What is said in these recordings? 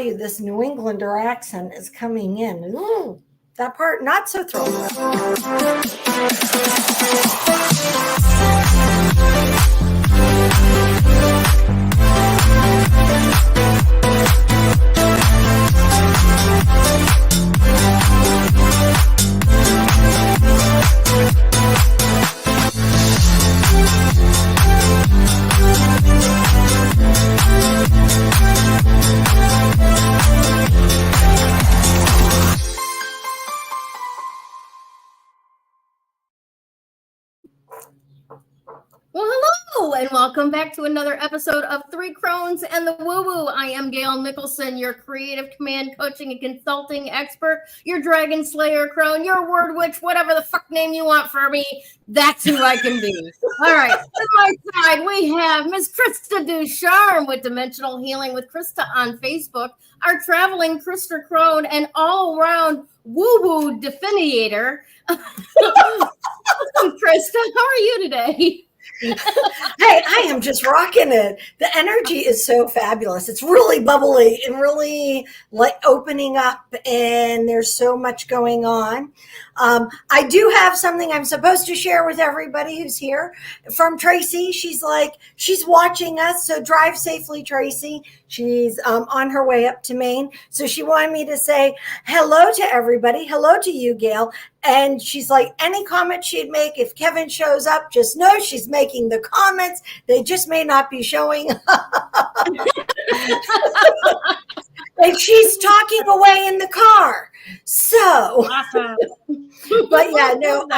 you, this New Englander accent is coming in. Ooh, that part, not so thrilled with. Well, hello, and welcome back to another episode of Three Crones and the Woo Woo. I am Gayle Nicholson, your creative command coaching and consulting expert, your dragon slayer crone, your word witch, whatever the fuck name you want for me. That's who I can be. All right, on my side, we have Miss Krista Ducharme with Dimensional Healing with Krista on Facebook, our traveling Krista crone and all-around woo-woo definiator. Welcome, Krista. How are you today? Hey, I am just rocking it. The energy is so fabulous. It's really bubbly and really like opening up, and there's so much going on. I do have something I'm supposed to share with everybody who's here from Tracy. She's watching us, so drive safely, Tracy. She's on her way up to Maine. So she wanted me to say hello to everybody. Hello to you, Gayle. And she's like, any comment she'd make, if Kevin shows up, just know she's making the comments. They just may not be showing up. And she's talking away in the car. So, but yeah, no.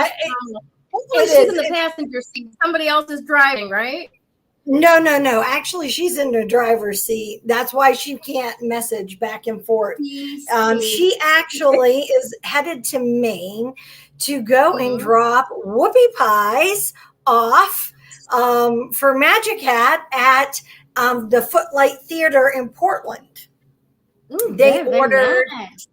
Hopefully she's in the passenger seat. Somebody else is driving, right? No. Actually, she's in the driver's seat. That's why she can't message back and forth. She actually is headed to Maine to go and drop whoopie pies off for Magic Hat at the Footlight Theater in Portland. Ooh, they ordered,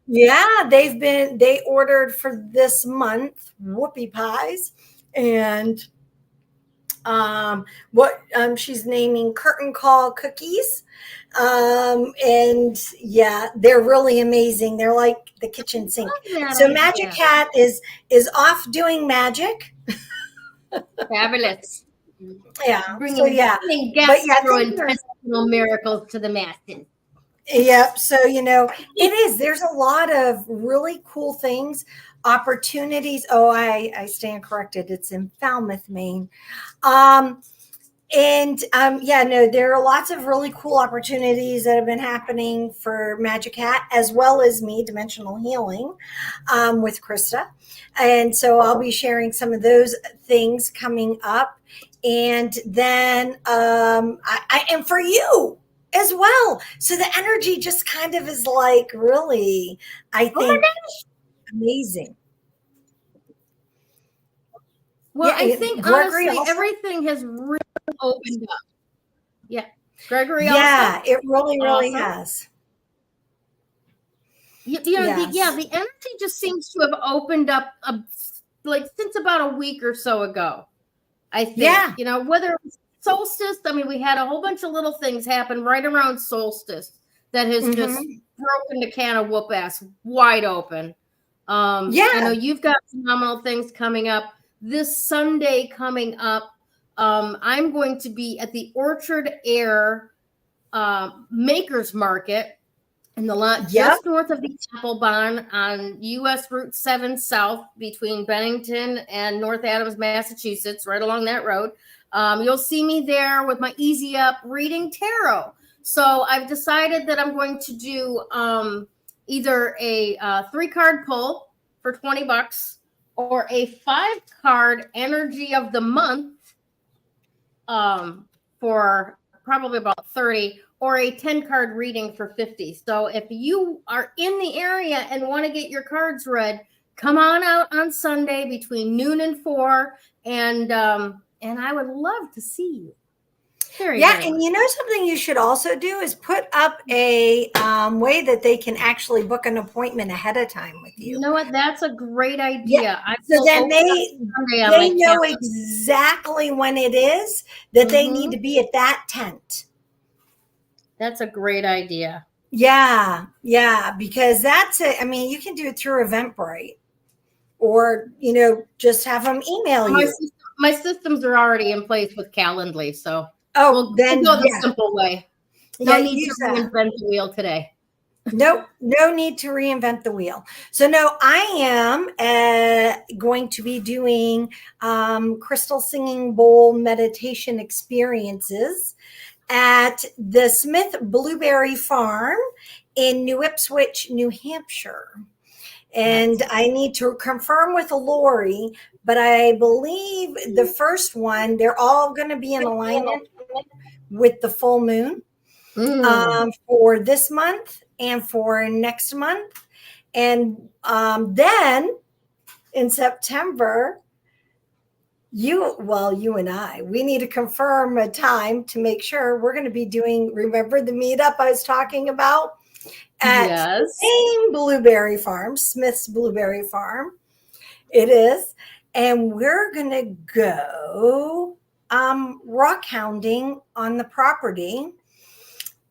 they ordered for this month whoopie pies, and what she's naming curtain call cookies. And yeah, they're really amazing. They're like the kitchen sink. So Magic Hat is off doing magic. Fabulous. Yeah. Bringing gastrointestinal miracles to the masses. Yep. So, it is. There's a lot of really cool things, opportunities. Oh, I stand corrected. It's in Falmouth, Maine. There are lots of really cool opportunities that have been happening for Magic Hat, as well as me, Dimensional Healing, with Krista. And so I'll be sharing some of those things coming up. And then I am for you as well. So the energy just kind of is like really, I think, amazing. Well, I think Gregory honestly, everything has really opened up. Yeah. Gregory also. It really has. The energy just seems to have opened up since about a week or so ago. I think, whether it was solstice, we had a whole bunch of little things happen right around solstice that has just broken the can of whoop ass wide open. I know you've got phenomenal things coming up. This Sunday coming up, I'm going to be at the Orchard Air Makers Market in the lot just north of the Applebaum on US Route 7 South between Bennington and North Adams, Massachusetts, right along that road. You'll see me there with my Easy Up reading tarot. So I've decided that I'm going to do either a 3-card pull for $20 or a 5-card energy of the month for probably about $30, or a 10-card reading for $50. So if you are in the area and want to get your cards read, come on out on Sunday between noon and 4, and I would love to see you. Very and something you should also do is put up a way that they can actually book an appointment ahead of time with you. You know what? That's a great idea. Yeah. So then they know exactly when it is that they need to be at that tent. That's a great idea. Yeah, because that's it. I mean, you can do it through Eventbrite, or just have them email My you. system, my systems are already in place with Calendly, so Oh, we'll then go the yeah, simple way. No yeah, need to use that. reinvent the wheel today. Nope, no need to reinvent the wheel. So no, I am going to be doing crystal singing bowl meditation experiences at the Smith Blueberry Farm in New Ipswich, New Hampshire. And I need to confirm with Lori, but I believe the first one, they're all going to be in alignment with the full moon for this month and for next month. And then in September, you and I, we need to confirm a time to make sure we're going to be doing, remember the meetup I was talking about at the Yes. same blueberry farm, Smith's Blueberry Farm. It is. And we're going to go rock hounding on the property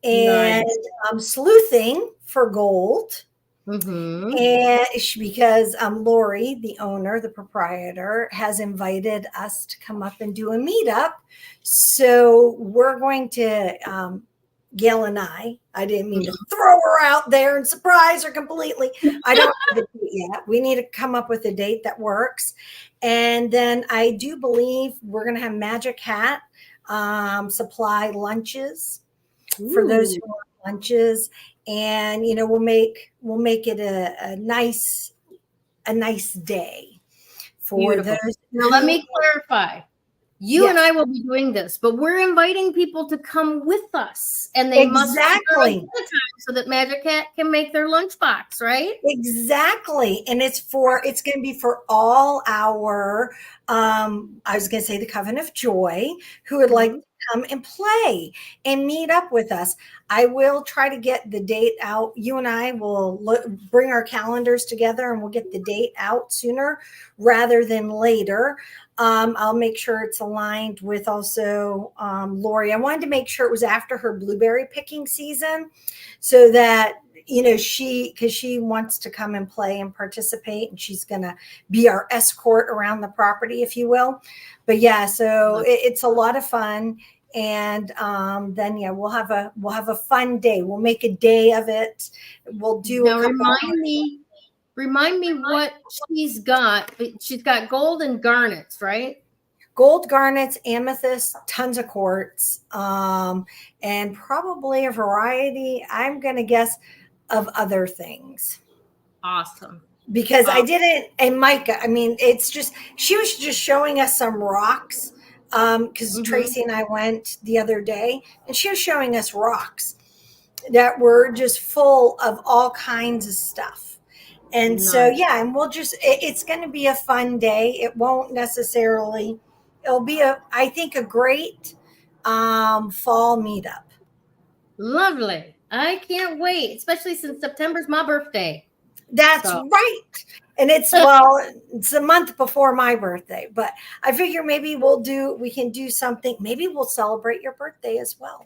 and Nice. sleuthing for gold. Mm-hmm. And because Lori, the owner, the proprietor, has invited us to come up and do a meetup. So we're going to, Gayle and I didn't mean to throw her out there and surprise her completely. I don't have a date yet. We need to come up with a date that works. And then I do believe we're going to have Magic Hat supply lunches for those who want lunches, and we'll make it a nice day for Beautiful. those Now, let me clarify. You and I will be doing this, but we're inviting people to come with us, and they must order ahead of time so that Magic Hat can make their lunchbox, right? Exactly. And it's going to be for all our, I was going to say the Coven of Joy, who would like to come and play and meet up with us. I will try to get the date out. You and I will bring our calendars together, and we'll get the date out sooner rather than later. I'll make sure it's aligned with also Lori. I wanted to make sure it was after her blueberry picking season, so that because she wants to come and play and participate, and she's going to be our escort around the property, if you will. But yeah, so it's a lot of fun. And then we'll have a fun day. We'll make a day of it. We'll do now remind me what she's got. She's got gold and garnets, right? Gold, garnets, amethyst, tons of quartz, and probably a variety, I'm going to guess, of other things. Awesome. Because I didn't, and Micah, I mean, she was just showing us some rocks, because Tracy and I went the other day, and she was showing us rocks that were just full of all kinds of stuff. And so, and it's going to be a fun day. It won't necessarily, it'll be I think, a great fall meetup. Lovely. I can't wait, especially since September's my birthday. That's right. And it's a month before my birthday, but I figure maybe we can do something. Maybe we'll celebrate your birthday as well.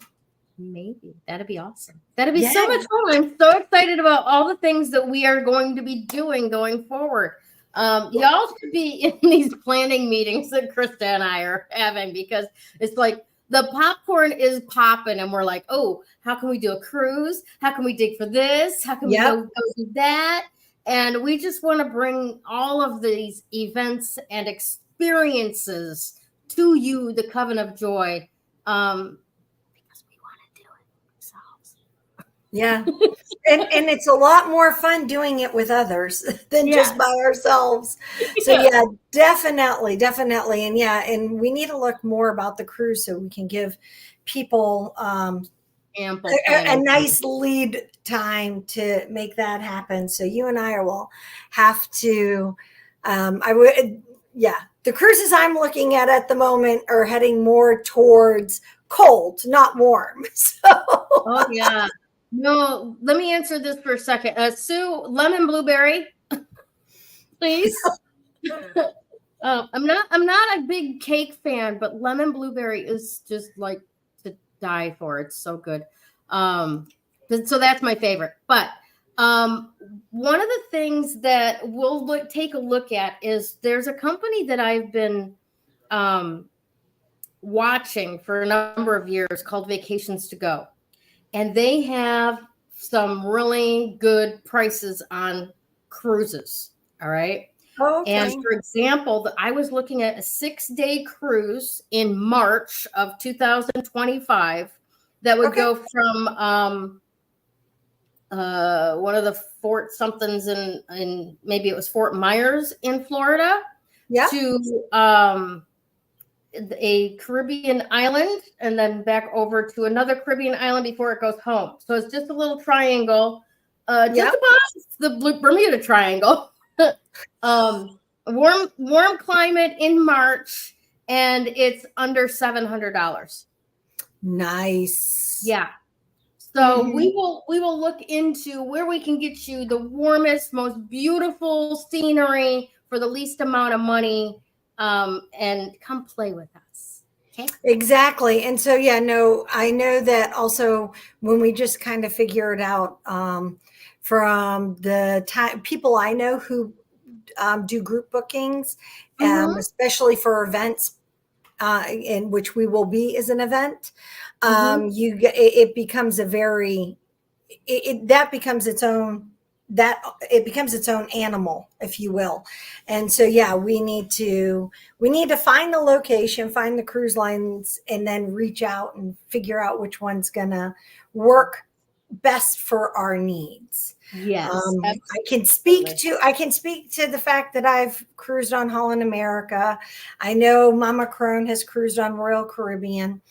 Maybe. That'd be awesome. That'd be so much fun. I'm so excited about all the things that we are going to be doing going forward. Y'all should be in these planning meetings that Krista and I are having, because it's like the popcorn is popping, and we're like, oh, how can we do a cruise? How can we dig for this? How can we go do that? And we just want to bring all of these events and experiences to you, the Coven of Joy, because we want to do it ourselves. Yeah. and it's a lot more fun doing it with others than just by ourselves. So definitely. And we need to look more about the cruise so we can give people ample a nice lead time to make that happen. So you and I will have to, the cruises I'm looking at the moment are heading more towards cold, not warm. So. Oh yeah. No, let me answer this for a second. Sue, lemon blueberry, please. I'm not a big cake fan, but lemon blueberry is just like to die for. It's so good. So that's my favorite. But one of the things that we'll take a look at is there's a company that I've been watching for a number of years called Vacations to Go. And they have some really good prices on cruises. All right. Okay. And for example, I was looking at a 6-day cruise in March of 2025 that would go from one of the Fort somethings in maybe it was Fort Myers in Florida to a Caribbean island and then back over to another Caribbean island before it goes home. So it's just a little triangle, just above the Bermuda Triangle. Warm climate in March, and it's under $700. Nice. Yeah. So we will look into where we can get you the warmest, most beautiful scenery for the least amount of money, and come play with us. Okay. Exactly. And so, I know that also when we just kind of figure it out, from the people I know who do group bookings, especially for events, in which we will be as an event, it becomes a very, that becomes its own, it becomes its own animal, if you will. And so, we need to find the location, find the cruise lines, and then reach out and figure out which one's gonna work best for our needs. Yes. I can speak to the fact that I've cruised on Holland America. I know Mama Crone has cruised on Royal Caribbean.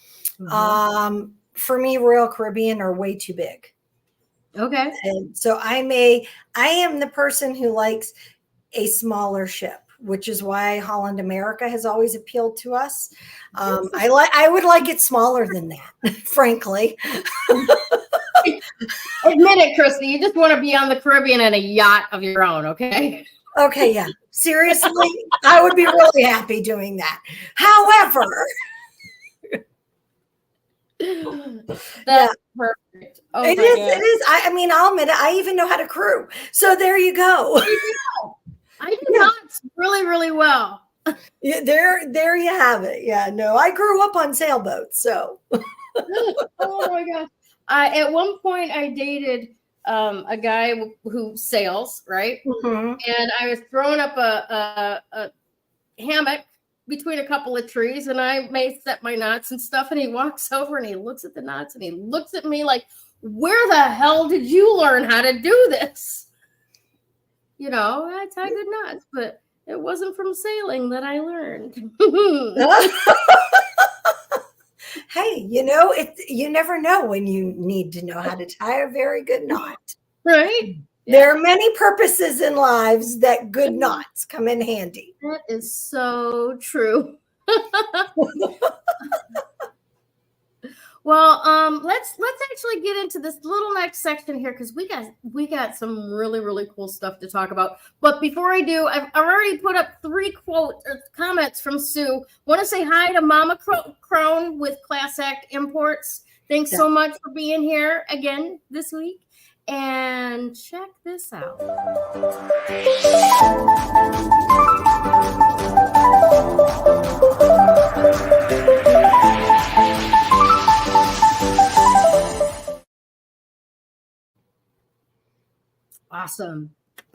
For me, Royal Caribbean are way too big. Okay. And so I am the person who likes a smaller ship, which is why Holland America has always appealed to us. I would like it smaller than that, frankly. Admit it, Krista. You just want to be on the Caribbean in a yacht of your own, okay? Okay, yeah. Seriously, I would be really happy doing that. However, that's perfect. Oh, it is. I mean, I'll admit it. I even know how to crew. So there you go. I do not really, really well. Yeah, there you have it. Yeah, no, I grew up on sailboats, so. Oh my gosh. At one point, I dated a guy who sails, right? And I was throwing up a hammock between a couple of trees, and I may set my knots and stuff, and he walks over and he looks at the knots and he looks at me like, where the hell did you learn how to do this? I tie good knots, but it wasn't from sailing that I learned. Hey, you never know when you need to know how to tie a very good knot. Right? There are many purposes in lives that good knots come in handy. That is so true. Well, let's actually get into this little next section here because we got some really, really cool stuff to talk about. But before I do, I've already put up 3 comments from Sue. Want to say hi to Mama Crone with Class Act Imports. Thanks so much for being here again this week. And check this out. Awesome.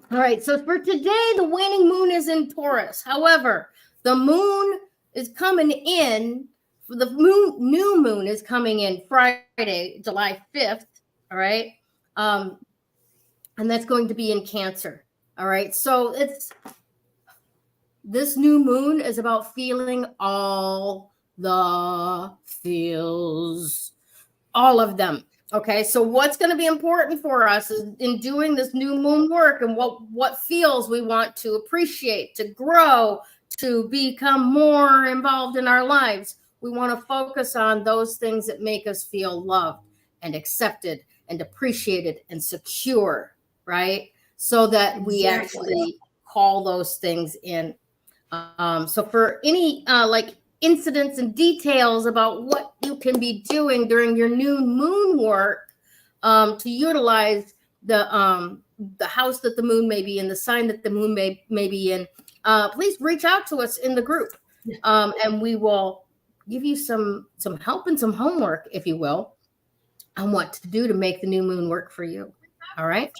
All right. So for today, the waning moon is in Taurus. However, the moon is coming in. The new moon is coming in Friday, July 5th. All right. And that's going to be in Cancer. All right. So this new moon is about feeling all the feels, all of them. Okay, so what's going to be important for us is in doing this new moon work and what feels we want to appreciate, to grow, to become more involved in our lives. We want to focus on those things that make us feel loved and accepted and appreciated and secure, right? So that we actually call those things in. So for any incidents and details about what you can be doing during your new moon work, to utilize the house that the moon may be in, the sign that the moon may be in, please reach out to us in the group, and we will give you some help and some homework, if you will, on what to do to make the new moon work for you. All right.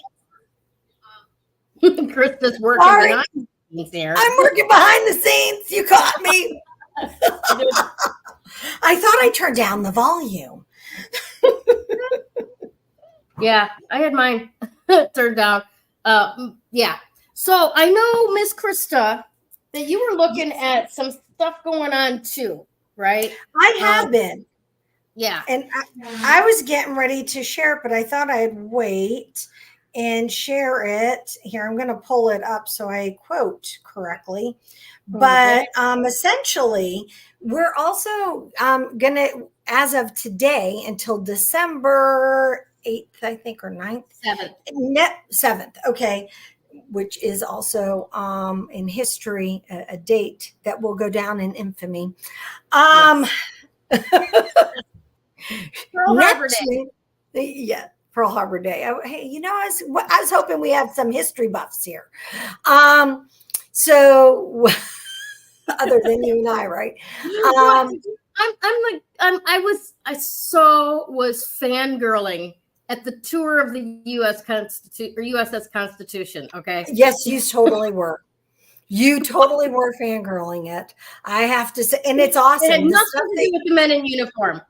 Krista's working behind the scenes here. I'm working behind the scenes. You caught me. I thought I turned down the volume. Yeah, I had mine turned down. Yeah. So I know, Miss Krista, that you were looking at some stuff going on too, right? I have been. Yeah. And I was getting ready to share it, but I thought I'd wait and share it. Here, I'm going to pull it up so I quote correctly. But essentially, we're also going to, as of today, until December 8th, I think, or 9th? 7th, okay, which is also in history, a date that will go down in infamy. Pearl Harbor Day. Yeah, Pearl Harbor Day. Hey, I was hoping we had some history buffs here. So other than you and I, right? I was fangirling at the tour of the USS Constitution. Okay. Yes, you totally were. You totally were fangirling it. I have to say, and it's awesome. It had nothing to do with the men in uniform.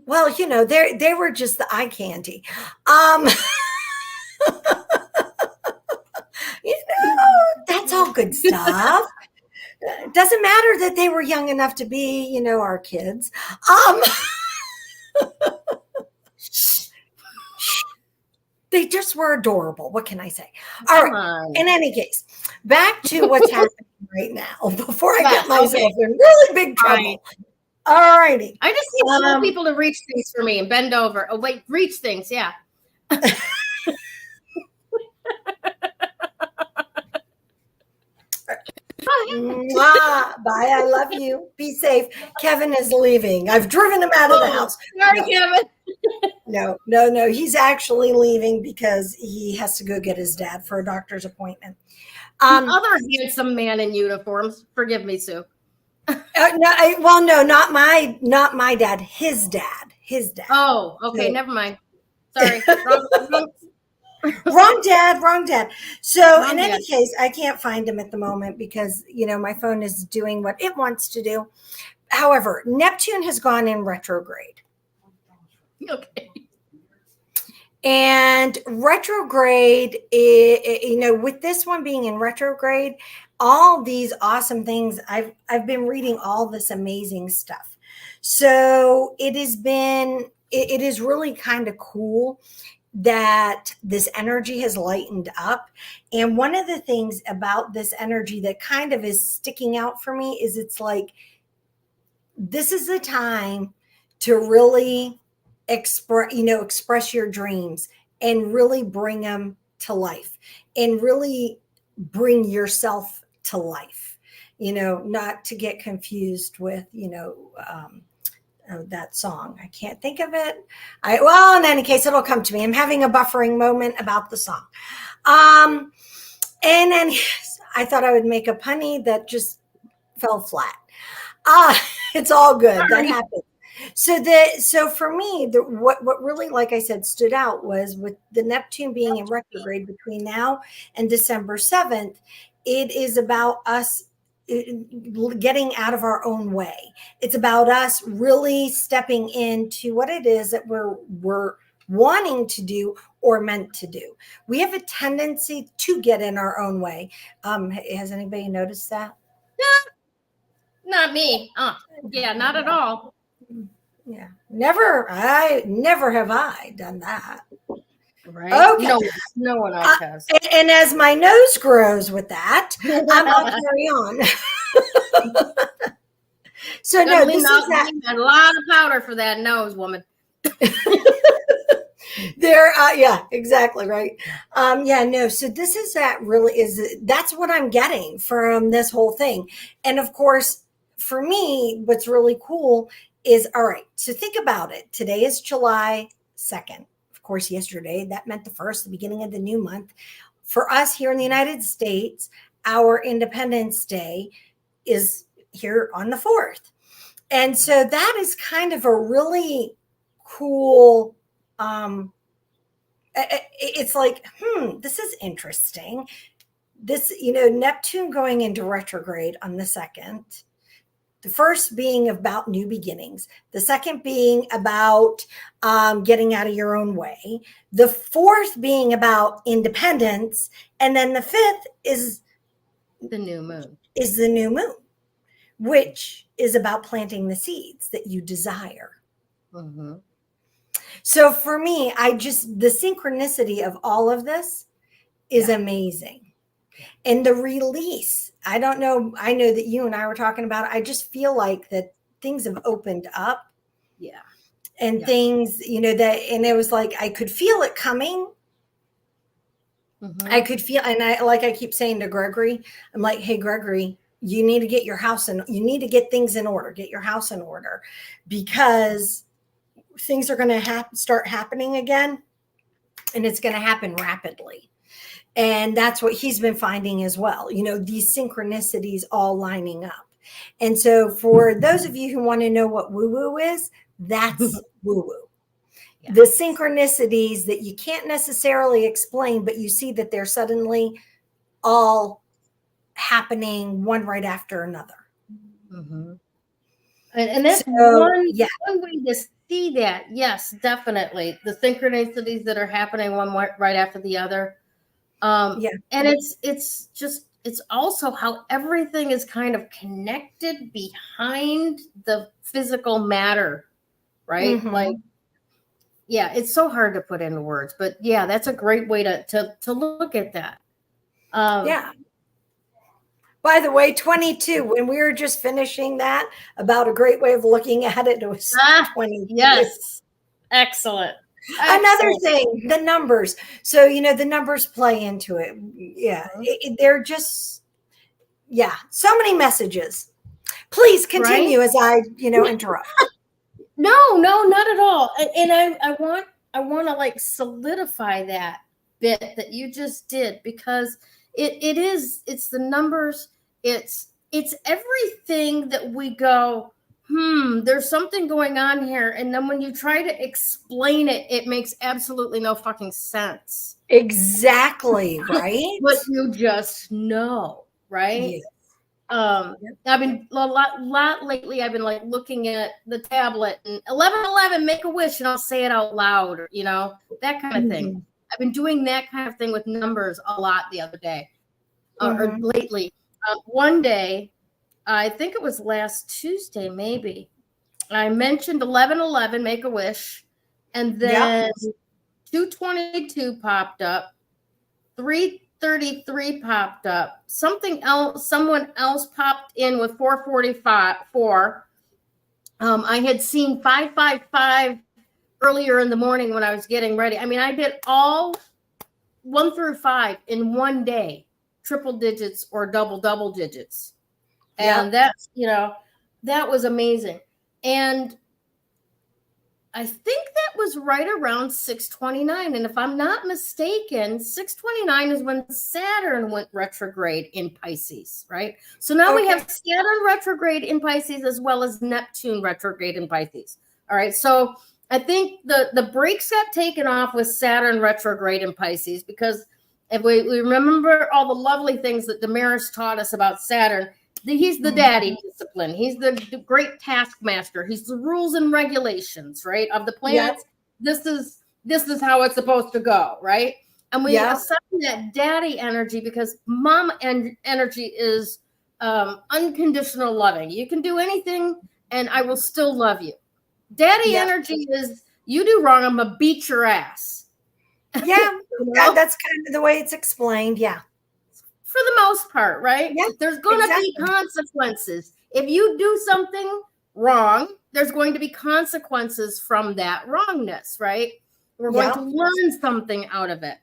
Well, they were just the eye candy. That's all good stuff. It doesn't matter that they were young enough to be, our kids. They just were adorable. What can I say? All right. In any case, back to what's happening right now before I get myself in really big trouble. Right. All righty. I just need people to reach things for me and bend over. Oh, wait, reach things. Yeah. Bye. I love you. Be safe. Kevin is leaving. I've driven him out of the house. Sorry, Kevin. No. He's actually leaving because he has to go get his dad for a doctor's appointment. The other handsome man in uniforms. Forgive me, Sue. No, not my dad. His dad. Oh, okay. So, never mind. Sorry. Wrong dad. So in any case, I can't find him at the moment because, my phone is doing what it wants to do. However, Neptune has gone in retrograde. Okay. And retrograde, with this one being in retrograde, all these awesome things, I've been reading all this amazing stuff. So it is really kind of cool that this energy has lightened up. And one of the things about this energy that kind of is sticking out for me is it's like, this is the time to really express your dreams and really bring them to life and really bring yourself to life, not to get confused with, that song. I can't think of it. In any case, it'll come to me. I'm having a buffering moment about the song. And then I thought I would make a punny that just fell flat. It's all good. That happened. So for me, what really, like I said, stood out was with the Neptune being in retrograde between now and December 7th, it is about us getting out of our own way. It's about us really stepping into what it is that we're wanting to do or meant to do. We have a tendency to get in our own way. Has anybody noticed that? Not me. Yeah, not at all. Yeah, never have I done that. Right. Okay. No one else has. And as my nose grows with that, I'll carry on. So no, this is a lot of powder for that nose, woman. Yeah, exactly right. So this is that's what I'm getting from this whole thing. And of course, for me, what's really cool is, all right, so think about it. Today is July 2nd. Of course, yesterday, that meant the 1st, the beginning of the new month. For us here in the United States, our Independence Day is here on the 4th. And so that is kind of a really cool, it's like, this is interesting. This, Neptune going into retrograde on the 2nd. The 1st being about new beginnings. The 2nd being about getting out of your own way. The 4th being about independence. And then the 5th is the new moon. Which is about planting the seeds that you desire. Mm-hmm. So for me, the synchronicity of all of this is amazing. And the release, I don't know, I know that you and I were talking about it. I just feel like that things have opened up. Yeah. And things, and it was like, I could feel it coming. Mm-hmm. I could feel, and I keep saying to Gregory, I'm like, hey, Gregory, you need to get your house in, you need to get things in order, get your house in order, because things are going to start happening again, and it's going to happen rapidly. And that's what he's been finding as well. These synchronicities all lining up. And so for those of you who want to know what woo-woo is, that's woo-woo. Yeah. The synchronicities that you can't necessarily explain, but you see that they're suddenly all happening one right after another. Mm-hmm. And that's one way to see that. Yes, definitely. The synchronicities that are happening one right after the other. And it's also how everything is kind of connected behind the physical matter, right? Mm-hmm. Like, it's so hard to put into words, but that's a great way to look at that. By the way, 22, when we were just finishing that, about a great way of looking at it, it was 22. Yes. Excellent. Another thing, the numbers. So, the numbers play into it. Yeah. They're just, so many messages. Please continue as I, interrupt. No, not at all. And I want to like solidify that bit that you just did, because it's the numbers. It's everything that we go, there's something going on here. And then when you try to explain it, it makes absolutely no fucking sense. Exactly. Right. But you just know, right? Yes. I've been a lot lately. I've been like looking at the tablet and 1111, make a wish, and I'll say it out loud, or, that kind of thing. I've been doing that kind of thing with numbers a lot the other day, or lately. One day, I think it was last Tuesday, maybe, I mentioned 1111, make a wish, and then 222 popped up, 333 popped up, something else, someone else popped in with 444. I had seen 555 earlier in the morning when I was getting ready. I mean, I did all 1 through 5 in one day, triple digits or double digits. And that's, that was amazing. And I think that was right around 629. And if I'm not mistaken, 629 is when Saturn went retrograde in Pisces, right? So now we have Saturn retrograde in Pisces as well as Neptune retrograde in Pisces. All right. So I think the brakes got taken off with Saturn retrograde in Pisces, because if we remember all the lovely things that Damaris taught us about Saturn, he's the daddy discipline. He's the great taskmaster. He's the rules and regulations, right, of the planets. Yeah. This is how it's supposed to go, right? And we assign that daddy energy because mom energy is unconditional loving. You can do anything, and I will still love you. Daddy energy is, you do wrong, I'm gonna beat your ass. Yeah, that's kind of the way it's explained. Yeah. For the most part, right? Yeah, there's going to be consequences. If you do something wrong, there's going to be consequences from that wrongness, right? We're going to learn something out of it.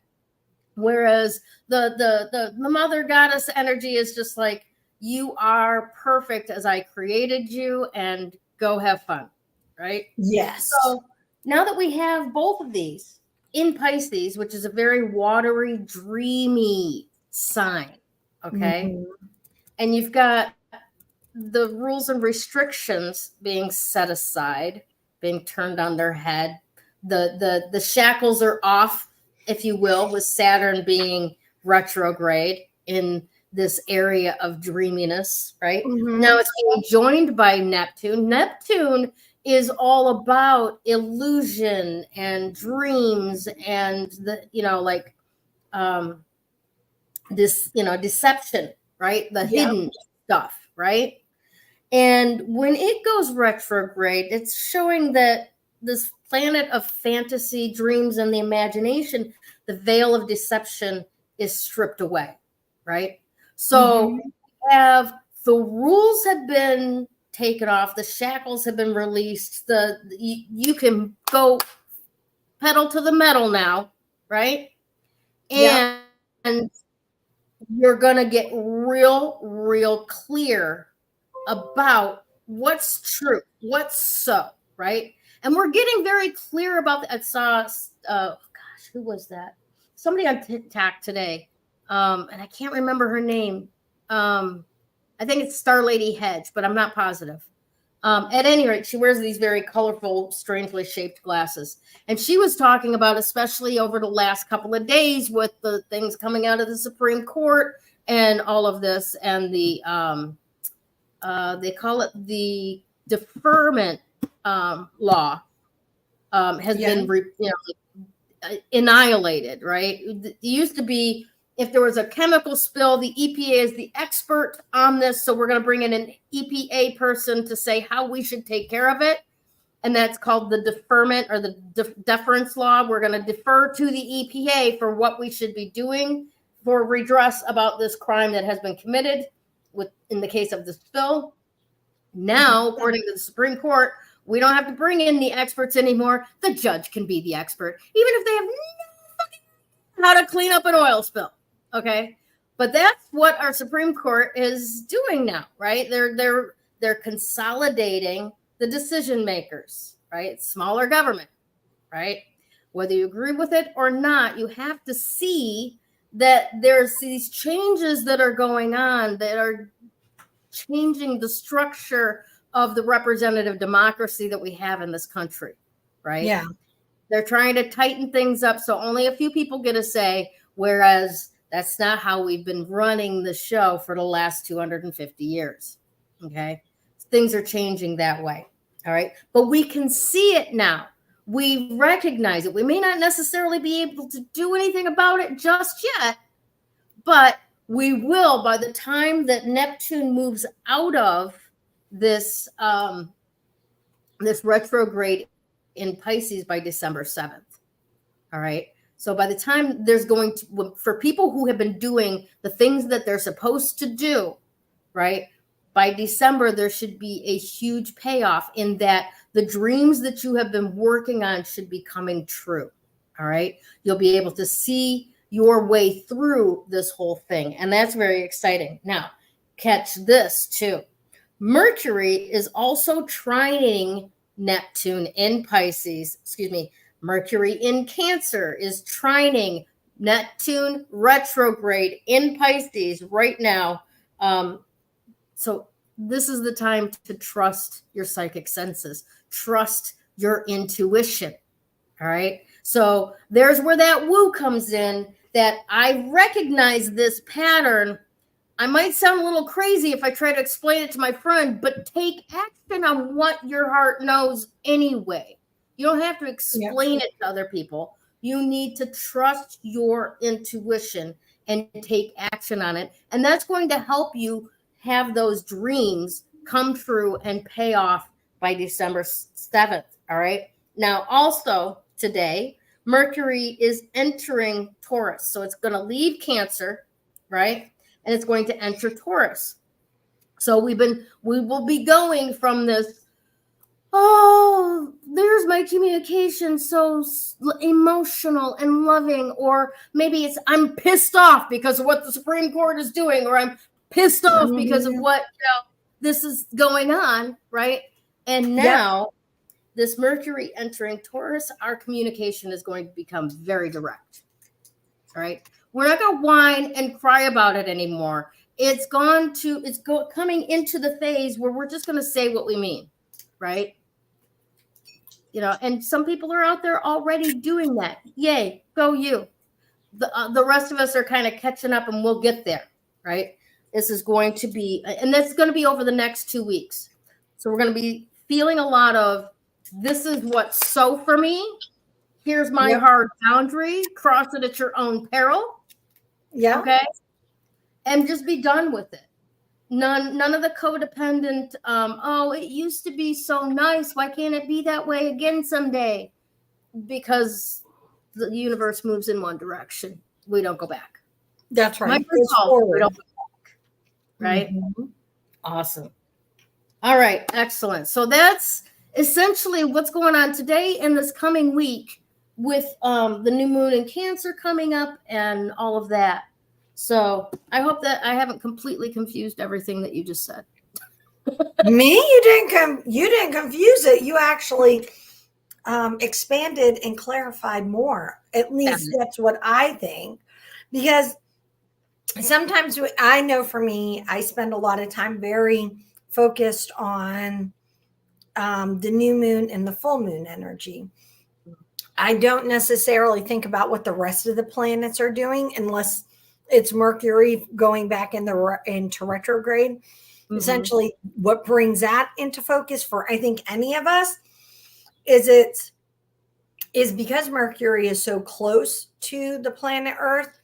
Whereas the mother goddess energy is just like, you are perfect as I created you, and go have fun, right? Yes. So now that we have both of these in Pisces, which is a very watery, dreamy sign, okay? Mm-hmm. And you've got the rules and restrictions being set aside, being turned on their head. The shackles are off, if you will, with Saturn being retrograde in this area of dreaminess, right? Mm-hmm. Now it's being joined by Neptune. Neptune is all about illusion and dreams and this, deception, right? The hidden stuff, right? And when it goes retrograde, it's showing that this planet of fantasy, dreams, and the imagination, the veil of deception is stripped away, right? So the rules have been taken off, the shackles have been released, you can go pedal to the metal now, right? And you're going to get real clear about what's true, what's so, right? And we're getting very clear about that. I saw, who was that? Somebody on TikTok today, and I can't remember her name. I think it's Star Lady Hedge, but I'm not positive. At any rate, she wears these very colorful, strangely shaped glasses. And she was talking about, especially over the last couple of days with the things coming out of the Supreme Court and all of this, and the they call it the deferment law has been annihilated, right? It used to be if there was a chemical spill, the EPA is the expert on this, so we're going to bring in an EPA person to say how we should take care of it, and that's called the deferment or the deference law. We're going to defer to the EPA for what we should be doing for redress about this crime that has been committed in the case of the spill. Now, according to the Supreme Court, we don't have to bring in the experts anymore. The judge can be the expert, even if they have no fucking how to clean up an oil spill. Okay, but that's what our Supreme Court is doing now, right? They're consolidating the decision makers, right? Smaller government, right? Whether you agree with it or not, you have to see that there's these changes that are going on that are changing the structure of the representative democracy that we have in this country, right? Yeah. They're trying to tighten things up so only a few people get a say, whereas that's not how we've been running the show for the last 250 years, okay? Things are changing that way, all right? But we can see it now. We recognize it. We may not necessarily be able to do anything about it just yet, but we will by the time that Neptune moves out of this this retrograde in Pisces by December 7th. All right. So by the time there's going to, for people who have been doing the things that they're supposed to do, right? By December, there should be a huge payoff in that the dreams that you have been working on should be coming true. All right. You'll be able to see your way through this whole thing. And that's very exciting. Now, catch this too. Mercury is also trining Neptune in Pisces. Mercury in Cancer is trining Neptune retrograde in Pisces right now. So this is the time to trust your psychic senses, trust your intuition. All right. So there's where that woo comes in, that I recognize this pattern. I might sound a little crazy if I try to explain it to my friend, but take action on what your heart knows anyway. You don't have to explain it to other people. You need to trust your intuition and take action on it. And that's going to help you have those dreams come true and pay off by December 7th. All right. Now, also today, Mercury is entering Taurus. So it's going to leave Cancer, right? And it's going to enter Taurus. So we will be going from this, oh, there's my communication, so emotional and loving, or maybe it's I'm pissed off because of what the Supreme Court is doing, or I'm pissed off because of what this is going on, right? And now this Mercury entering Taurus, our communication is going to become very direct. All right. We're not going to whine and cry about it anymore. It's coming into the phase where we're just going to say what we mean. Right. And some people are out there already doing that. Yay, go you. The rest of us are kind of catching up, and we'll get there. Right. This is going to be, and that's going to be over the next 2 weeks. So we're going to be feeling a lot of, this is what's so for me. Here's my hard boundary. Cross it at your own peril. Yeah. Okay. And just be done with it. None of the codependent, it used to be so nice. Why can't it be that way again someday? Because the universe moves in one direction. We don't go back. That's right. We don't go back. Right? Mm-hmm. Awesome. All right. Excellent. So that's essentially what's going on today and this coming week with the new moon in Cancer coming up and all of that. So I hope that I haven't completely confused everything that you just said. Me? You didn't confuse it. You actually expanded and clarified more. At least that's what I think. Because sometimes I know for me, I spend a lot of time very focused on the new moon and the full moon energy. I don't necessarily think about what the rest of the planets are doing unless it's Mercury going back into retrograde. Mm-hmm. Essentially, what brings that into focus for I think any of us is because Mercury is so close to the planet Earth.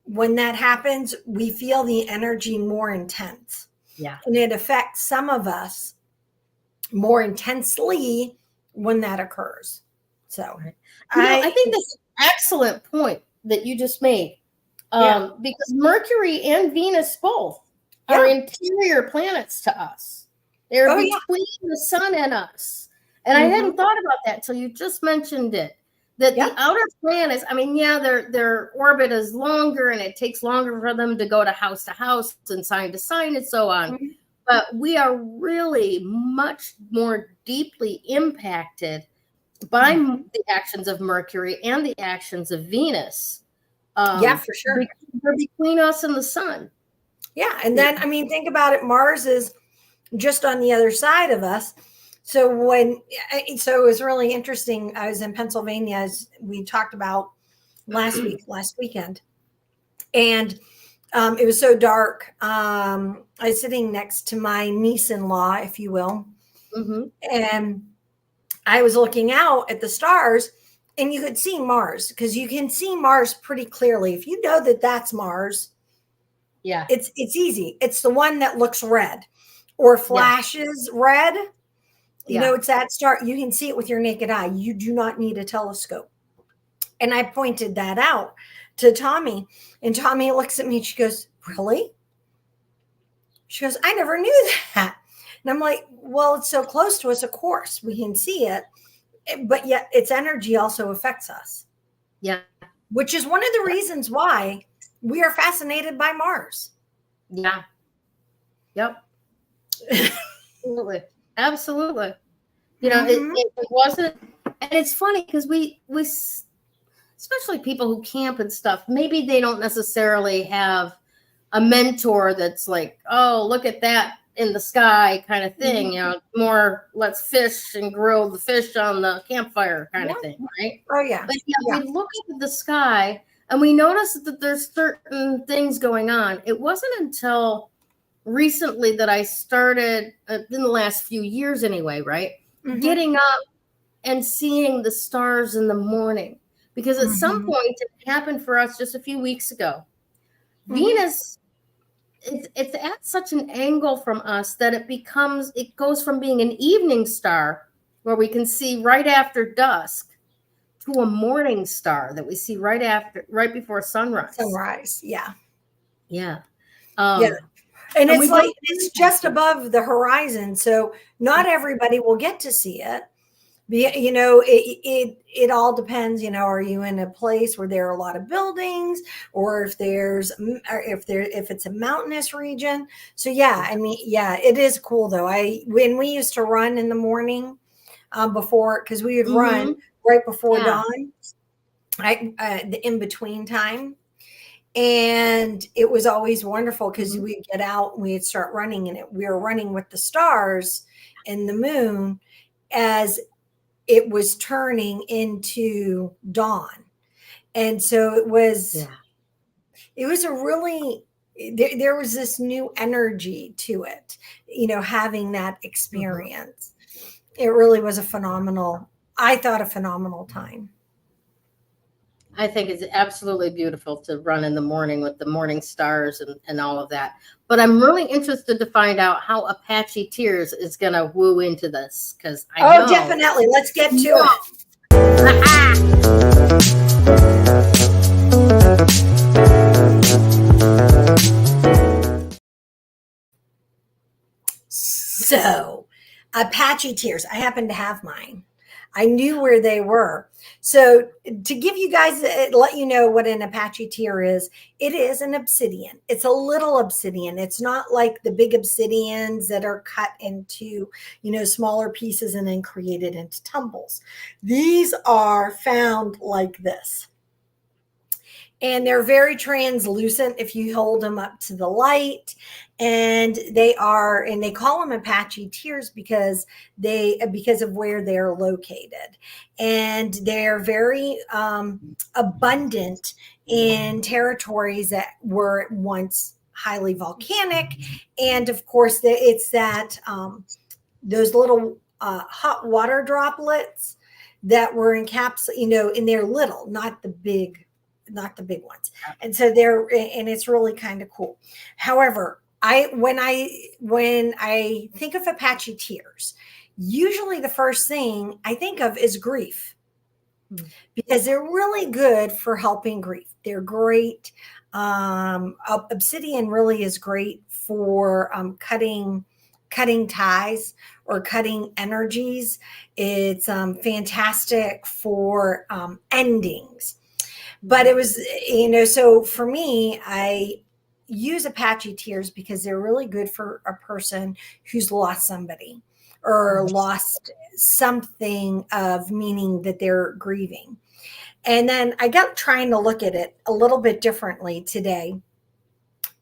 When that happens, we feel the energy more intense. Yeah, and it affects some of us more intensely when that occurs. So, I think that's an excellent point that you just made. Because Mercury and Venus both are interior planets to us. They're between the sun and us. And I hadn't thought about that until you just mentioned it. That the outer planets, their orbit is longer and it takes longer for them to go to house and sign to sign and so on. Mm-hmm. But we are really much more deeply impacted by the actions of Mercury and the actions of Venus. For sure. They're between us and the sun. Yeah. And then, think about it. Mars is just on the other side of us. So it was really interesting. I was in Pennsylvania, as we talked about last weekend. And it was so dark. I was sitting next to my niece-in-law, if you will. Mm-hmm. And I was looking out at the stars. And you could see Mars because you can see Mars pretty clearly. If you know that that's Mars, it's easy. It's the one that looks red or flashes red. You know, it's that star. You can see it with your naked eye. You do not need a telescope. And I pointed that out to Tommy. And Tommy looks at me and she goes, "Really?" She goes, "I never knew that." And I'm like, well, it's so close to us. Of course, we can see it. But yet its energy also affects us. Yeah. Which is one of the reasons why we are fascinated by Mars. Yeah. Yep. Absolutely. Absolutely. It wasn't, and it's funny because we, especially people who camp and stuff, maybe they don't necessarily have a mentor that's like, oh, look at that in the sky kind of thing, more let's fish and grill the fish on the campfire kind of thing, right? Oh yeah. But we look at the sky and we notice that there's certain things going on. It wasn't until recently that I started, in the last few years anyway, right? Mm-hmm. Getting up and seeing the stars in the morning. Because at some point, it happened for us just a few weeks ago. Venus, it's at such an angle from us that it goes from being an evening star where we can see right after dusk to a morning star that we see right before sunrise. Yeah. Yeah. And it's like it's just above the horizon, so not everybody will get to see it. It all depends. Are you in a place where there are a lot of buildings, or if it's a mountainous region? So it is cool though. When we used to run in the morning, before, because we would run right before dawn, the in between time. And it was always wonderful because we'd get out and we'd start running, and we were running with the stars and the moon as it was turning into dawn. And so it was a really, there was this new energy to it, having that experience. It really was a phenomenal time. I think it's absolutely beautiful to run in the morning with the morning stars and all of that. But I'm really interested to find out how Apache Tears is going to woo into this, because I know. Definitely. Let's get to it. So, Apache Tears. I happen to have mine. I knew where they were. So to give you guys, let you know what an Apache tear is, it is an obsidian. It's a little obsidian. It's not like the big obsidians that are cut into, smaller pieces and then created into tumbles. These are found like this. And they're very translucent if you hold them up to the light. And they call them Apache tears because of where they're located. And they're very abundant in territories that were once highly volcanic. And of course, it's that those little hot water droplets that were encapsulated, and they're little, not the big ones. And so and it's really kind of cool. However, when I think of Apache tears, usually the first thing I think of is grief, because they're really good for helping grief. They're great. Obsidian really is great for cutting ties or cutting energies. It's fantastic for endings. But it was, so for me, I use Apache tears because they're really good for a person who's lost somebody or lost something of meaning that they're grieving. And then I got trying to look at it a little bit differently today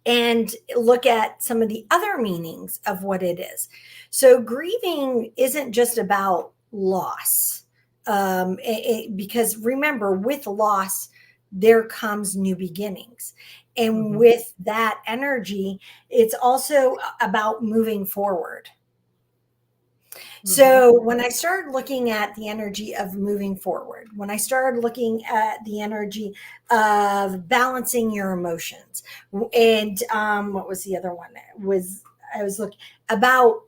and look at some of the other meanings of what it is. So grieving isn't just about loss, because remember, with loss, there comes new beginnings. And with that energy, it's also about moving forward. So when I started looking at the energy of moving forward, when I started looking at the energy of balancing your emotions, and what was the other one? I was looking about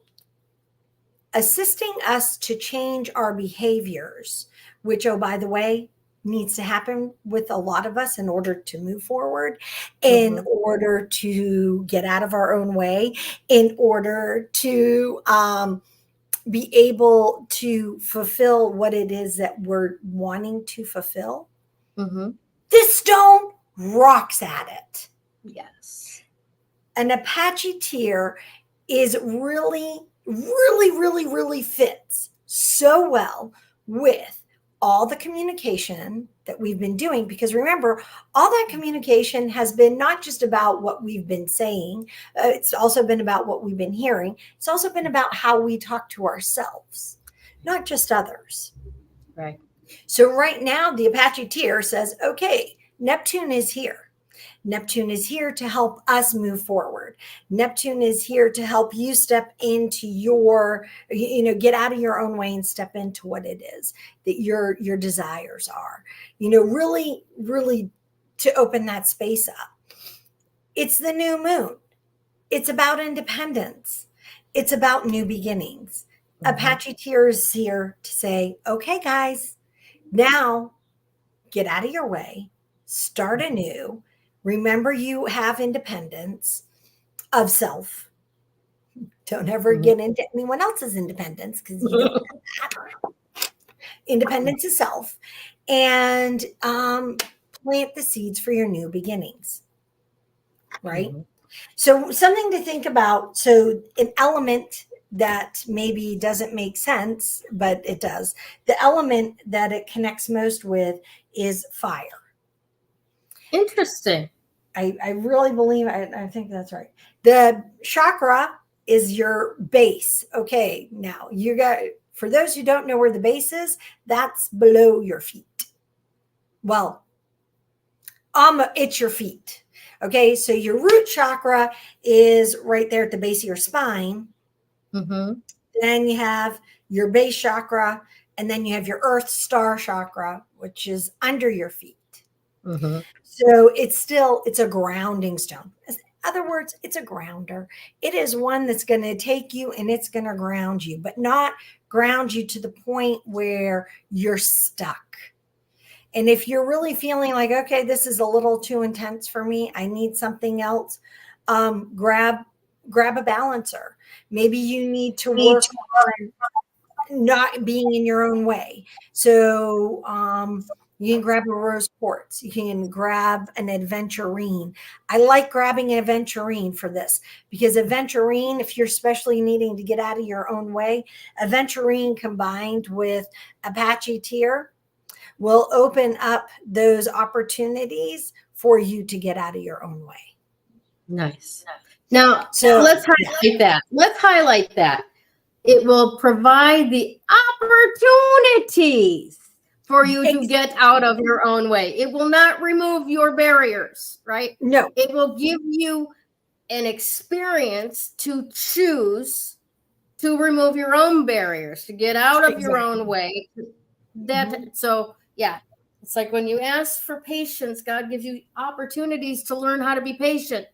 assisting us to change our behaviors, which, oh, by the way, needs to happen with a lot of us in order to move forward, in order to get out of our own way, in order to be able to fulfill what it is that we're wanting to fulfill. This stone rocks at it. Yes. An Apache tear is really, really, really, really fits so well with all the communication that we've been doing, because remember, all that communication has been not just about what we've been saying. It's also been about what we've been hearing. It's also been about how we talk to ourselves, not just others. Right. So right now, the Apache tear says, okay, Neptune is here. Neptune is here to help us move forward. Neptune is here to help you step into your, get out of your own way and step into what it is that your desires are, really, really to open that space up. It's the new moon. It's about independence. It's about new beginnings. Apache tear is here to say, okay, guys, now get out of your way, start anew. Remember, you have independence of self. Don't ever get into anyone else's independence, because you don't have that. Independence of self, and plant the seeds for your new beginnings. Right? So something to think about. So an element that maybe doesn't make sense, but it does. The element that it connects most with is fire. Interesting. I really believe, I think that's right. The chakra is your base. Okay, now you got, for those who don't know where the base is, that's below your feet. Well, it's your feet. Okay, so your root chakra is right there at the base of your spine. Mm-hmm. Then you have your base chakra, and then you have your earth star chakra, which is under your feet. Mm-hmm. So it's a grounding stone. In other words, it's a grounder. It is one that's going to take you and it's going to ground you, but not ground you to the point where you're stuck. And if you're really feeling like, okay, this is a little too intense for me, I need something else, grab a balancer. Maybe you need to work on not being in your own way. So you can grab a rose quartz. You can grab an aventurine. I like grabbing an aventurine for this because aventurine, if you're especially needing to get out of your own way, aventurine combined with Apache tear will open up those opportunities for you to get out of your own way. Nice. Now, so let's highlight that. Let's highlight that. It will provide the opportunities for you to get out of your own way. It will not remove your barriers, right? No. It will give you an experience to choose to remove your own barriers, to get out of your own way. So, yeah, it's like when you ask for patience, God gives you opportunities to learn how to be patient.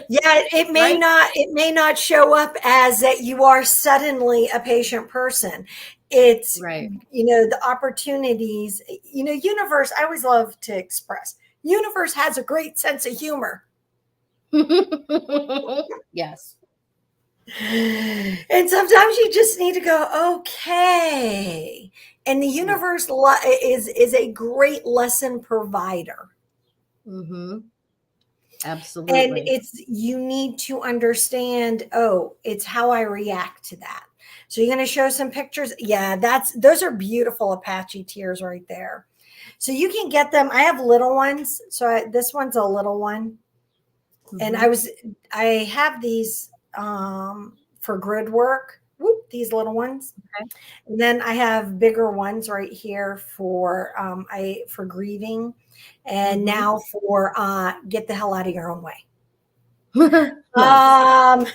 Yeah, it may not show up as that you are suddenly a patient person. It's right. The opportunities, universe, I always love to express, universe has a great sense of humor. Yes. And sometimes you just need to go, okay. And the universe is a great lesson provider. Mm-hmm. Absolutely. And you need to understand, it's how I react to that. So you're going to show some pictures. Yeah, those are beautiful Apache tears right there. So you can get them. I have little ones. So this one's a little one. Mm-hmm. And I have these for grid work. Whoop, these little ones. Okay. And then I have bigger ones right here for grieving. And now for get the hell out of your own way. What I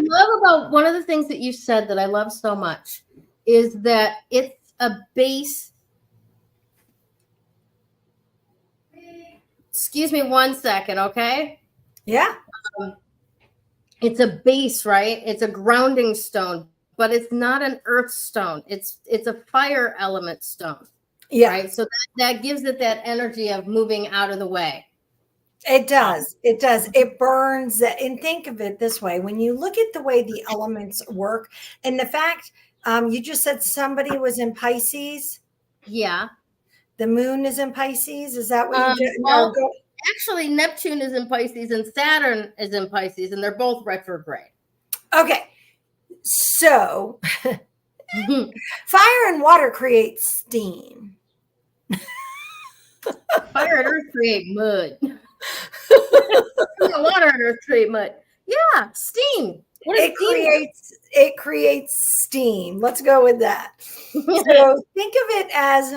love about one of the things that you said that I love so much is that it's a base. Excuse me 1 second, okay? Yeah. It's a base, right? It's a grounding stone, but it's not an earth stone. It's a fire element stone. Yeah. Right. So that gives it that energy of moving out of the way. It does. It does. It burns. And think of it this way. When you look at the way the elements work and the fact you just said somebody was in Pisces. Yeah. The moon is in Pisces. Is that what you did? Well, actually, Neptune is in Pisces and Saturn is in Pisces, and they're both retrograde. Okay. So fire and water create steam. Fire and earth create mud. Water and earth create mud. Yeah, steam. It creates steam. Let's go with that. So think of it as,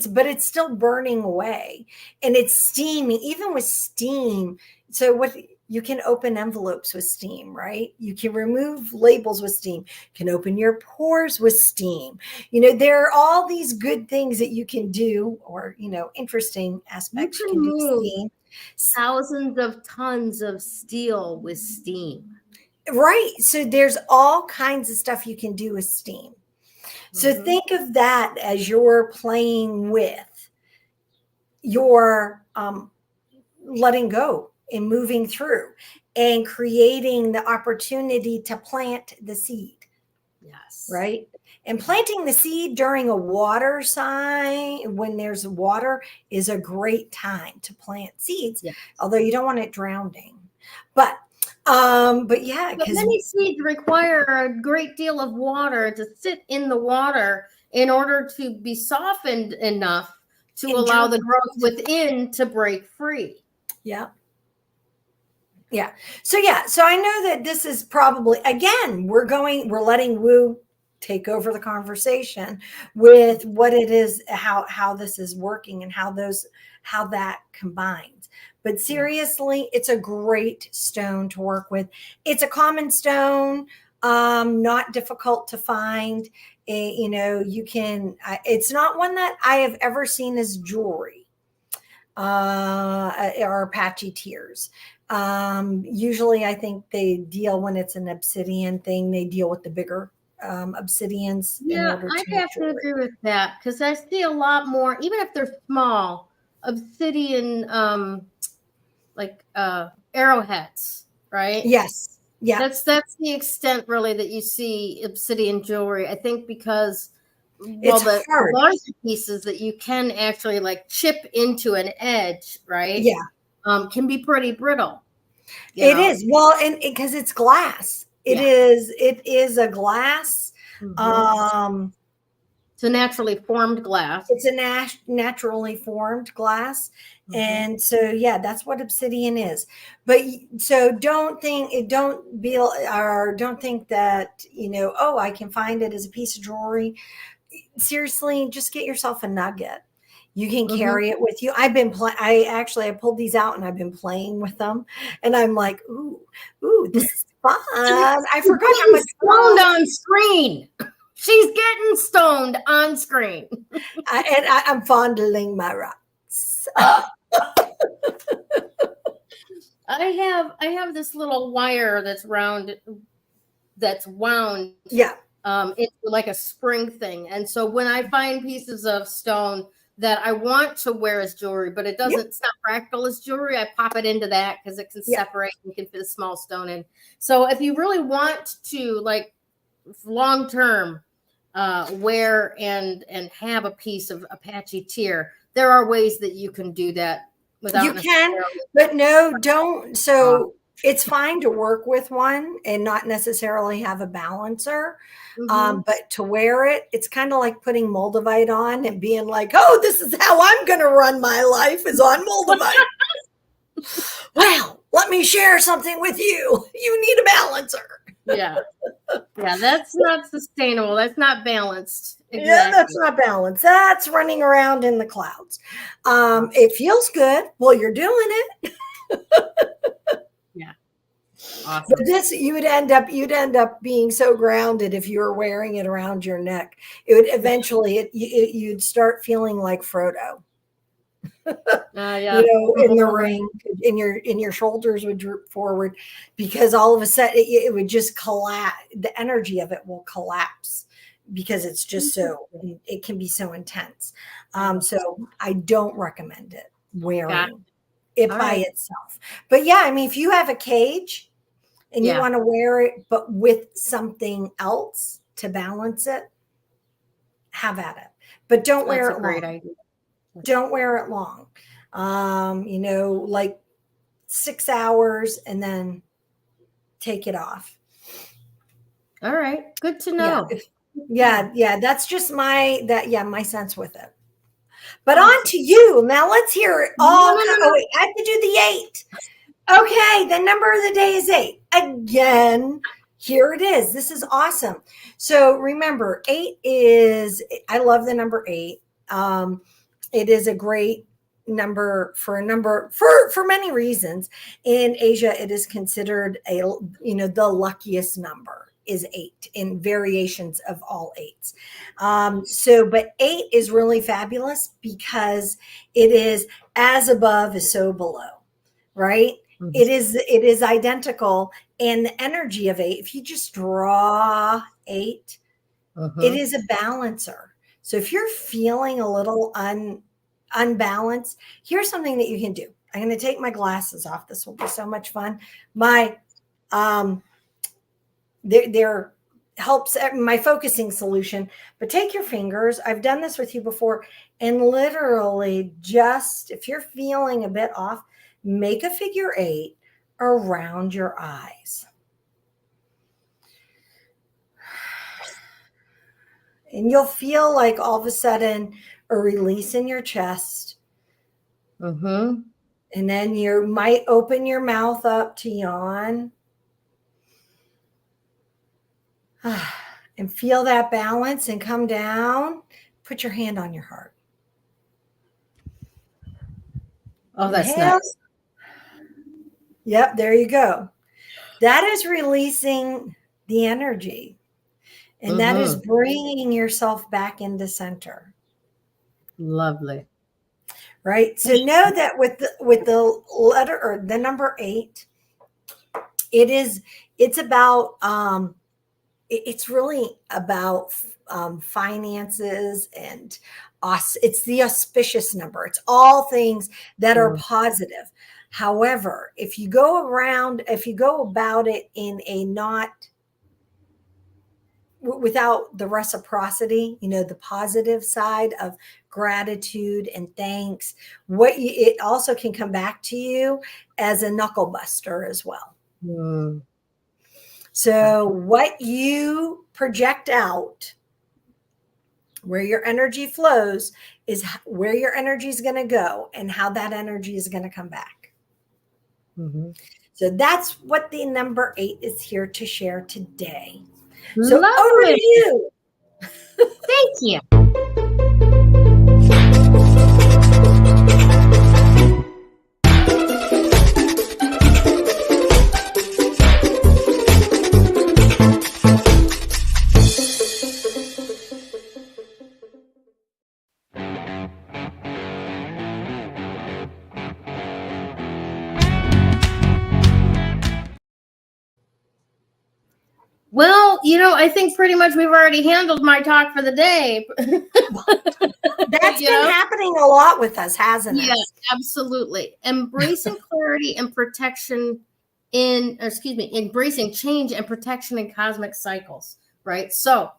but it's still burning away and it's steaming, even with steam. So you can open envelopes with steam, right? You can remove labels with steam. You can open your pores with steam. There are all these good things that you can do, or, interesting aspects you can do with steam. Thousands of tons of steel with steam. Right. So there's all kinds of stuff you can do with steam. So think of that as you're playing with your letting go and moving through and creating the opportunity to plant the seed. Yes. Right. And planting the seed during a water sign, when there's water, is a great time to plant seeds, although you don't want it drowning. But But yeah, But because many seeds require a great deal of water to sit in the water in order to be softened enough to allow the growth within to break free. Yeah. Yeah. So I know that this is probably, again, we're letting woo take over the conversation with what it is, how this is working and how that combines. But seriously, it's a great stone to work with. It's a common stone, not difficult to find. You can, it's not one that I have ever seen as jewelry, or patchy tears. Usually I think they deal, when it's an obsidian thing, they deal with the bigger obsidians in order to I have to agree with that, because I see a lot more, even if they're small, obsidian like arrowheads, right? Yes. Yeah. That's the extent really that you see obsidian jewelry. I think because the larger pieces that you can actually like chip into an edge, right? Yeah. Can be pretty brittle. It is. Well, and because it's glass. It is a glass. Mm-hmm. It's a naturally formed glass. It's a naturally formed glass. Mm-hmm. And so, that's what obsidian is. But so don't think that, I can find it as a piece of jewelry. Seriously, just get yourself a nugget. You can carry it with you. I pulled these out and I've been playing with them, and I'm like, ooh, this is fun. I forgot how much stoned on screen. She's getting stoned on screen. I'm fondling my rocks. I have this little wire that's wound. Yeah. It's like a spring thing. And so when I find pieces of stone that I want to wear as jewelry, but it's not practical as jewelry, I pop it into that because it can separate and can fit a small stone in. So if you really want to, like, long term wear and have a piece of Apache tear, there are ways that you can do that without. You can, but no, don't. So it's fine to work with one and not necessarily have a balancer. But to wear it, it's kind of like putting Moldavite on and being like, oh, this is how I'm going to run my life, is on Moldavite. Well, let me share something with you. You need a balancer. Yeah, that's not sustainable. That's not balanced. Exactly. Yeah, that's not balanced. That's running around in the clouds. It feels good while you're doing it. Yeah. Awesome. But this, you'd end up being so grounded if you were wearing it around your neck. It would eventually, you'd start feeling like Frodo. In the ring, and your shoulders would droop forward, because all of a sudden it would just collapse. The energy of it will collapse because it's just it can be so intense. So I don't recommend it wearing it by itself. But if you have a cage and you want to wear it, but with something else to balance it, have at it. But don't wear it long. Great idea. Don't wear it long. Like 6 hours and then take it off. All right. Good to know. Yeah. That's just my sense with it. But on to you. Now let's hear it all. Wait, I have to do the 8. Okay. The number of the day is 8. Again, here it is. This is awesome. So remember, 8 is, I love the number 8. It is a great number for many reasons. In Asia, it is considered the luckiest number is 8 in variations of all 8s. But 8 is really fabulous because it is as above is so below, right? Mm-hmm. It is identical. And the energy of 8, if you just draw 8, it is a balancer. So if you're feeling a little unbalanced, here's something that you can do. I'm going to take my glasses off. This will be so much fun. They're helps my focusing solution, but take your fingers. I've done this with you before, and literally just, if you're feeling a bit off, make a figure 8, around your eyes. And you'll feel like all of a sudden a release in your chest. Mm-hmm. And then you might open your mouth up to yawn. And feel that balance and come down. Put your hand on your heart. Oh, that's Inhale. nice. Yep, there you go. That is releasing the energy. And that is bringing yourself back into center. Lovely. Right? So know that with the letter or the number 8, it's about it's really about finances, and it's the auspicious number. It's all things that are positive. However, if you go about it in a not without the reciprocity, the positive side of gratitude and thanks, it also can come back to you as a knuckle buster as well. So what you project out, where your energy flows, is where your energy is going to go and how that energy is going to come back. So that's what the number 8 is here to share today. So Lovely. Over to you. Thank you. Well, I think pretty much we've already handled my talk for the day. That's been happening a lot with us, hasn't it? Yeah, absolutely. Embracing clarity and protection embracing change and protection in cosmic cycles, right? So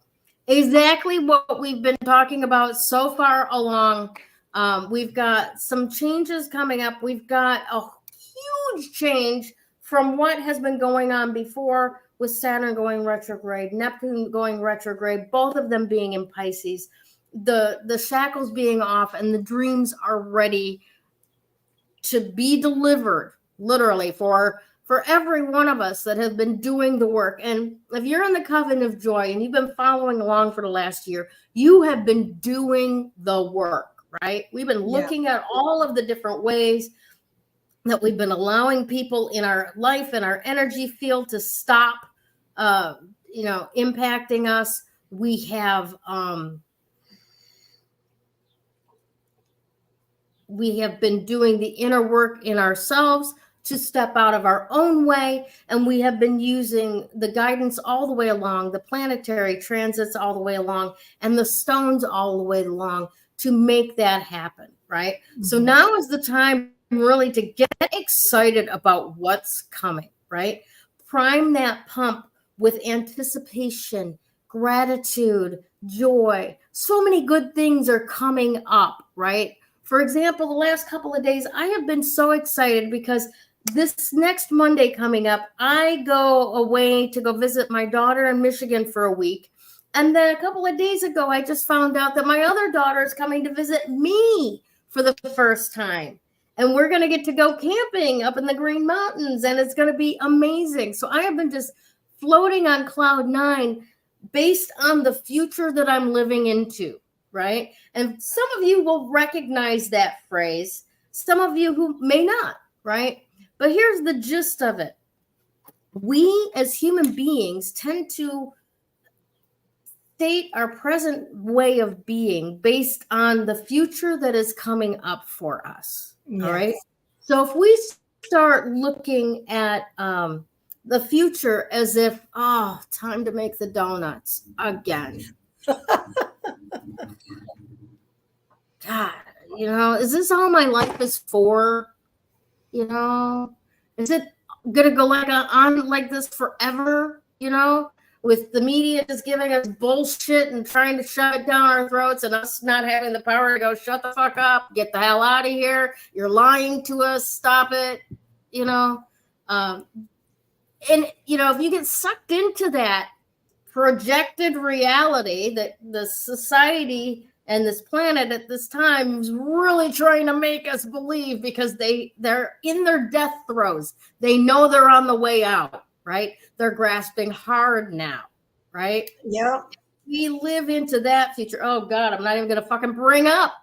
exactly what we've been talking about so far along. We've got some changes coming up. We've got a huge change from what has been going on before, with Saturn going retrograde, Neptune going retrograde, both of them being in Pisces, the shackles being off, and the dreams are ready to be delivered, literally, for every one of us that have been doing the work. And if you're in the Coven of Joy and you've been following along for the last year, you have been doing the work, right? We've been looking at all of the different ways that we've been allowing people in our life and our energy field to stop, impacting us. We have been doing the inner work in ourselves to step out of our own way, and we have been using the guidance all the way along, the planetary transits all the way along, and the stones all the way along to make that happen, right? So now is the time really to get excited about what's coming, right? Prime that pump with anticipation, gratitude, joy. So many good things are coming up, right? For example, the last couple of days, I have been so excited because this next Monday coming up, I go away to go visit my daughter in Michigan for a week. And then a couple of days ago, I just found out that my other daughter is coming to visit me for the first time. And we're going to get to go camping up in the Green Mountains, and it's going to be amazing. So I have been just floating on cloud 9 based on the future that I'm living into, right? And some of you will recognize that phrase. Some of you who may not, right? But here's the gist of it. We as human beings tend to state our present way of being based on the future that is coming up for us. Yes. All right. So if we start looking at the future as if, time to make the donuts again. God, is this all my life is for? Is it going to go on like this forever? With the media just giving us bullshit and trying to shove it down our throats, and us not having the power to go, shut the fuck up, get the hell out of here. You're lying to us. Stop it. And, you know, if you get sucked into that projected reality that the society and this planet at this time is really trying to make us believe, because they're in their death throes. They know they're on the way out, right? They're grasping hard now, right? Yeah. We live into that future. Oh God, I'm not even going to fucking bring up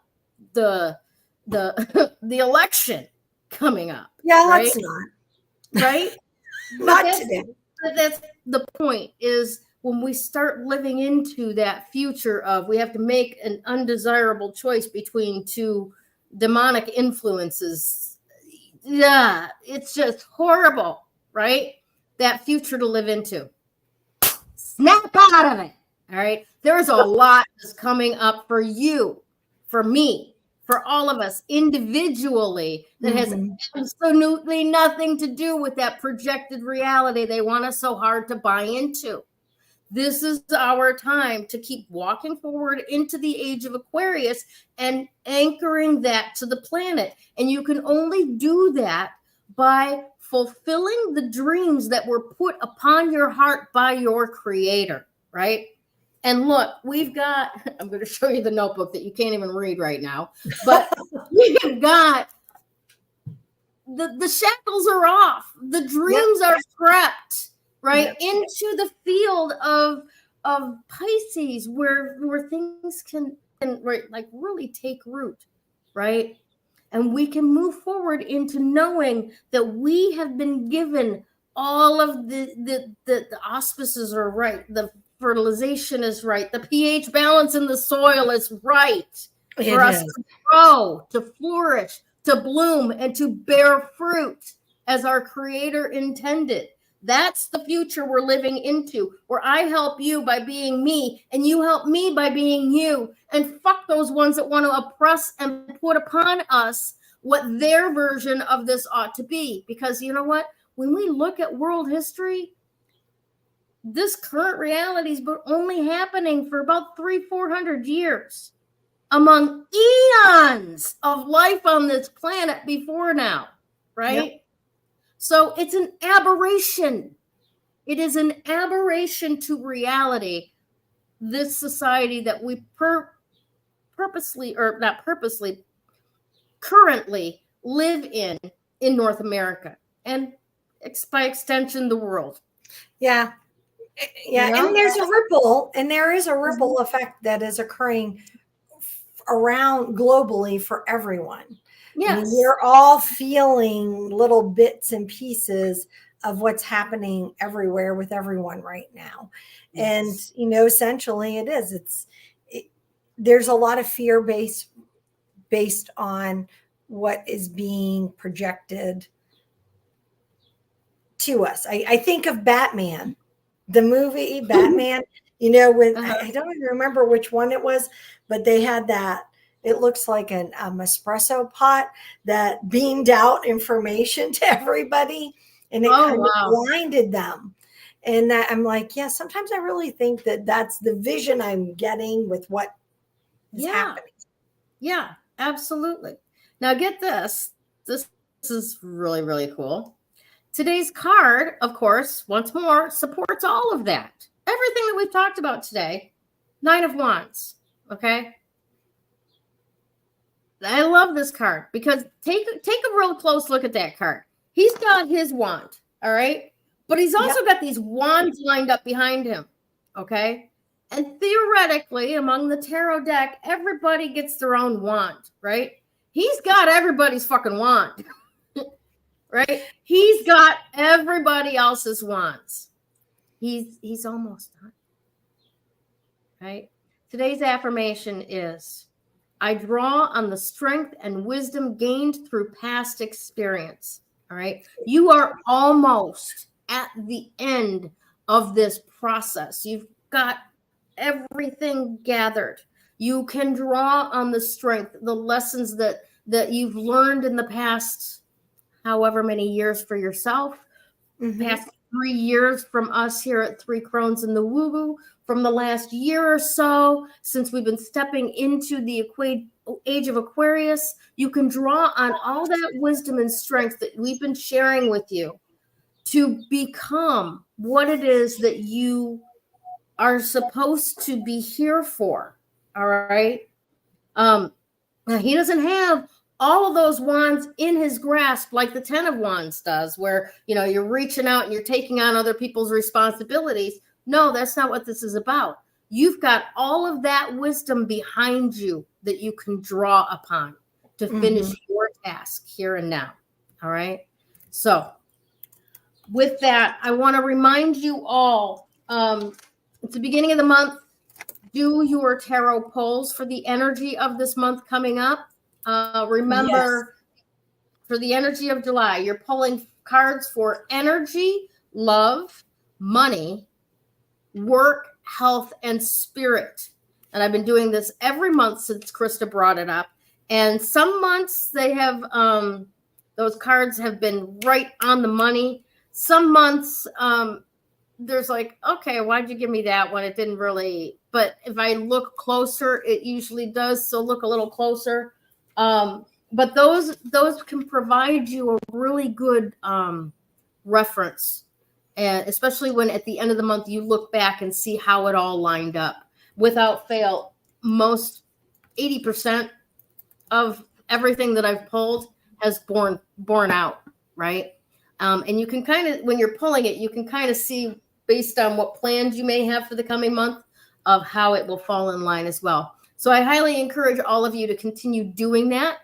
the the election coming up. Yeah, right? let's not. Right? Not today. But that's the point, is when we start living into that future of, we have to make an undesirable choice between two demonic influences. Yeah, it's just horrible, right? That future to live into. Snap out of it. All right. There's a lot that's coming up for you, for me, for all of us individually, that has absolutely nothing to do with that projected reality they want us so hard to buy into. This is our time to keep walking forward into the age of Aquarius and anchoring that to the planet. And you can only do that by fulfilling the dreams that were put upon your heart by your creator, right? And look, we've got, I'm going to show you the notebook that you can't even read right now, but we've got, the shackles are off. The dreams are prepped, right? Into the field of Pisces, where things can right, like really take root, right? And we can move forward into knowing that we have been given all of the auspices are right, the fertilization is right, the pH balance in the soil is right for us to grow, to flourish, to bloom, and to bear fruit as our creator intended. That's the future we're living into, where I help you by being me, and you help me by being you. And fuck those ones that want to oppress and put upon us what their version of this ought to be. Because you know what? When we look at world history, this current reality is only happening for about 300-400 years among eons of life on this planet before now, right? Yep. So it's an aberration. It is an aberration to reality, this society that we purposely, or not purposely, currently live in North America, and by extension, the world. Yeah. Yeah. You know? And there's a ripple, and there is a ripple effect that is occurring around globally for everyone. Yes. I mean, we're all feeling little bits and pieces of what's happening everywhere with everyone right now. Yes. And, you know, essentially there's a lot of fear based on what is being projected to us. I think of Batman, the movie Batman, you know, with, I don't even remember which one it was, but they had that, it looks like an espresso pot that beamed out information to everybody, and it kind of blinded them. And that, I'm like, yeah, sometimes I really think that that's the vision I'm getting with what is happening. Yeah, absolutely. Now get this. This is really, really cool. Today's card, of course, once more, supports all of that. Everything that we've talked about today. 9 of Wands. Okay. I love this card because take a real close look at that card. He's got his wand, all right? But he's also got these wands lined up behind him, okay? And theoretically, among the tarot deck, everybody gets their own wand, right? He's got everybody's fucking wand, right? He's got everybody else's wands. He's almost done, right? Today's affirmation is, I draw on the strength and wisdom gained through past experience. All right. You are almost at the end of this process. You've got everything gathered. You can draw on the strength, the lessons that you've learned in the past, however many years for yourself, past 3 years from us here at 3 Crones in the Woo-Woo, from the last year or so, since we've been stepping into the age of Aquarius. You can draw on all that wisdom and strength that we've been sharing with you to become what it is that you are supposed to be here for. All right. Now he doesn't have all of those wands in his grasp like the 10 of Wands does, where, you're reaching out and you're taking on other people's responsibilities. No, that's not what this is about. You've got all of that wisdom behind you that you can draw upon to finish your task here and now. All right. So with that, I want to remind you all, it's the beginning of the month. Do your tarot pulls for the energy of this month coming up. Remember, for the energy of July, you're pulling cards for energy, love, money, work, health, and spirit. And I've been doing this every month since Krista brought it up. And some months they have, those cards have been right on the money. Some months, there's like, okay, why'd you give me that one? It didn't really, but if I look closer, it usually does. So look a little closer. But those can provide you a really good reference, and especially when at the end of the month you look back and see how it all lined up. Without fail, most 80% of everything that I've pulled has borne out, right? And you can kind of, when you're pulling it, you can kind of see based on what plans you may have for the coming month of how it will fall in line as well. So I highly encourage all of you to continue doing that.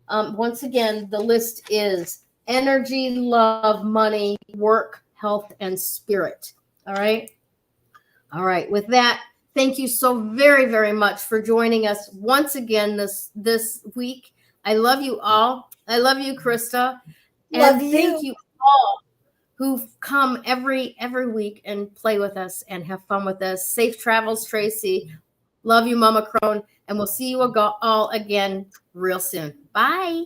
Once again, the list is energy, love, money, work, health, and spirit. All right. All right. With that, thank you so very, very much for joining us once again this week. I love you all. I love you, Krista. And thank you all who come every week and play with us and have fun with us. Safe travels, Tracy. Love you, Mama Crone. And we'll see you all again real soon. Bye.